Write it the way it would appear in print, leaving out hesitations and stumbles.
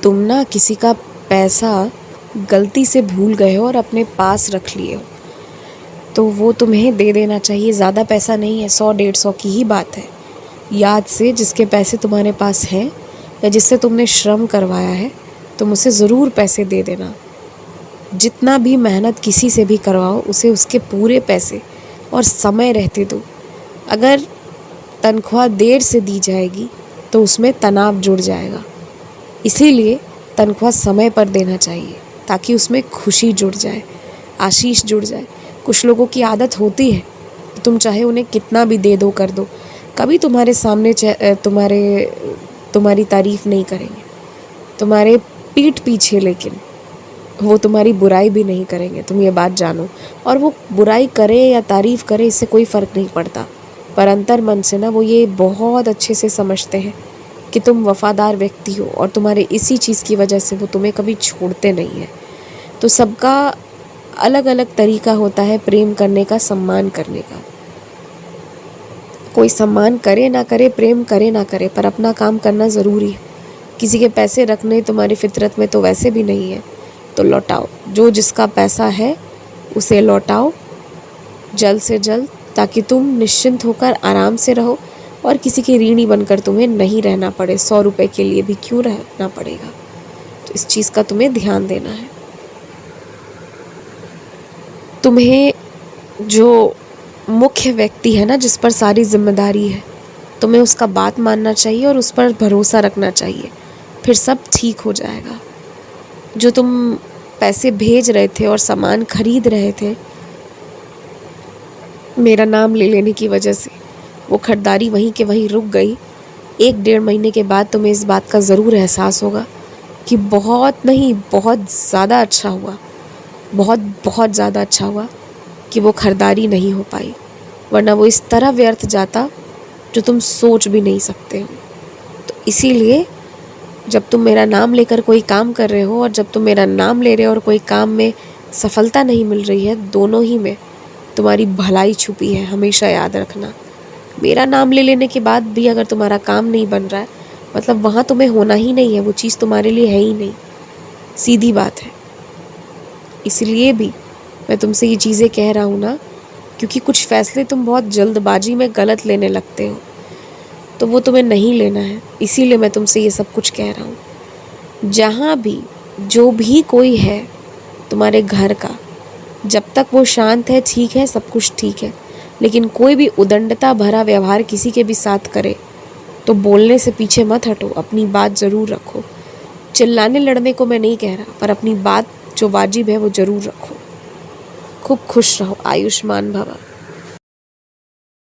तुम ना किसी का पैसा गलती से भूल गए हो और अपने पास रख लिए हो, तो वो तुम्हें दे देना चाहिए। ज़्यादा पैसा नहीं है, 100-150 की ही बात है। याद से जिसके पैसे तुम्हारे पास हैं या जिससे तुमने श्रम करवाया है, तुम उसे ज़रूर पैसे दे देना। जितना भी मेहनत किसी से भी करवाओ, उसे उसके पूरे पैसे और समय रहते दो। अगर तनख्वाह देर से दी जाएगी तो उसमें तनाव जुड़ जाएगा। इसीलिए तनख्वाह समय पर देना चाहिए, ताकि उसमें खुशी जुड़ जाए, आशीष जुड़ जाए। कुछ लोगों की आदत होती है, तुम चाहे उन्हें कितना भी दे दो कर दो, कभी तुम्हारे सामने तुम्हारी तारीफ़ नहीं करेंगे, तुम्हारे पीठ पीछे, लेकिन वो तुम्हारी बुराई भी नहीं करेंगे। तुम ये बात जानो। और वो बुराई करे या तारीफ़ करे, इससे कोई फ़र्क नहीं पड़ता, पर अंतर मन से ना वो ये बहुत अच्छे से समझते हैं कि तुम वफ़ादार व्यक्ति हो, और तुम्हारे इसी चीज़ की वजह से वो तुम्हें कभी छोड़ते नहीं हैं। तो सबका अलग अलग तरीका होता है प्रेम करने का, सम्मान करने का। कोई सम्मान करे ना करे, प्रेम करे ना करे, पर अपना काम करना ज़रूरी है। किसी के पैसे रखने तुम्हारी फितरत में तो वैसे भी नहीं है, तो लौटाओ। जो जिसका पैसा है उसे लौटाओ जल्द से जल्द, ताकि तुम निश्चिंत होकर आराम से रहो और किसी की ऋणी बनकर तुम्हें नहीं रहना पड़े। 100 रुपये के लिए भी क्यों रहना पड़ेगा? तो इस चीज़ का तुम्हें ध्यान देना है। तुम्हें जो मुख्य व्यक्ति है ना, जिस पर सारी जिम्मेदारी है, तुम्हें उसका बात मानना चाहिए और उस पर भरोसा रखना चाहिए, फिर सब ठीक हो जाएगा। जो तुम पैसे भेज रहे थे और सामान खरीद रहे थे, मेरा नाम ले लेने की वजह से वो खरीदारी वहीं के वहीं रुक गई। 1-1.5 महीने के बाद तुम्हें इस बात का ज़रूर एहसास होगा कि बहुत नहीं, बहुत ज़्यादा अच्छा हुआ, बहुत बहुत ज़्यादा अच्छा हुआ कि वो खरीदारी नहीं हो पाई, वरना वो इस तरह व्यर्थ जाता जो तुम सोच भी नहीं सकते हो। तो इसीलिए जब तुम मेरा नाम लेकर कोई काम कर रहे हो, और जब तुम मेरा नाम ले रहे हो और कोई काम में सफलता नहीं मिल रही है, दोनों ही में तुम्हारी भलाई छुपी है। हमेशा याद रखना, मेरा नाम ले लेने के बाद भी अगर तुम्हारा काम नहीं बन रहा है, मतलब वहाँ तुम्हें होना ही नहीं है, वो चीज़ तुम्हारे लिए है ही नहीं। सीधी बात है। इसलिए भी मैं तुमसे ये चीज़ें कह रहा हूँ ना, क्योंकि कुछ फ़ैसले तुम बहुत जल्दबाजी में गलत लेने लगते हो, तो वो तुम्हें नहीं लेना है। इसीलिए मैं तुमसे ये सब कुछ कह रहा हूँ। जहाँ भी जो भी कोई है तुम्हारे घर का, जब तक वो शांत है, ठीक है, सब कुछ ठीक है। लेकिन कोई भी उदंडता भरा व्यवहार किसी के भी साथ करे, तो बोलने से पीछे मत हटो, अपनी बात ज़रूर रखो। चिल्लाने लड़ने को मैं नहीं कह रहा, पर अपनी बात जो वाजिब है वो ज़रूर रखो। खूब खुश रहो, आयुष्मान भवा।